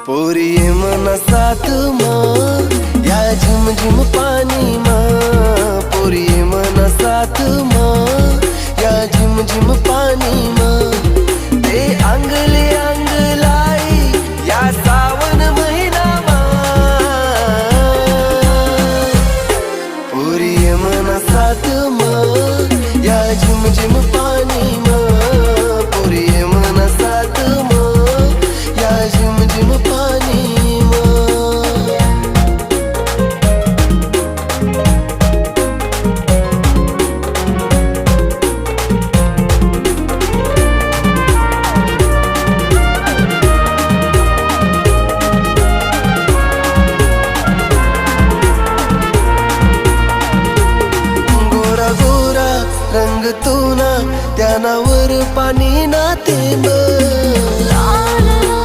पोरी ये मना साथ माँ या झिम झिम पानी माँ। पोरी ये मना साथ माँ या झिम झिम पानी माँ। ते अंगले अंग लाई या सावन महिना माँ। पोरी ये मना साथ माँ या झिम झिम पानी माँ। पोरी ये मना साथ माँ या झिम झिम पानी माँ। गोरा गोरा रंग तू ना त्यानावर पाणी ना थेंब।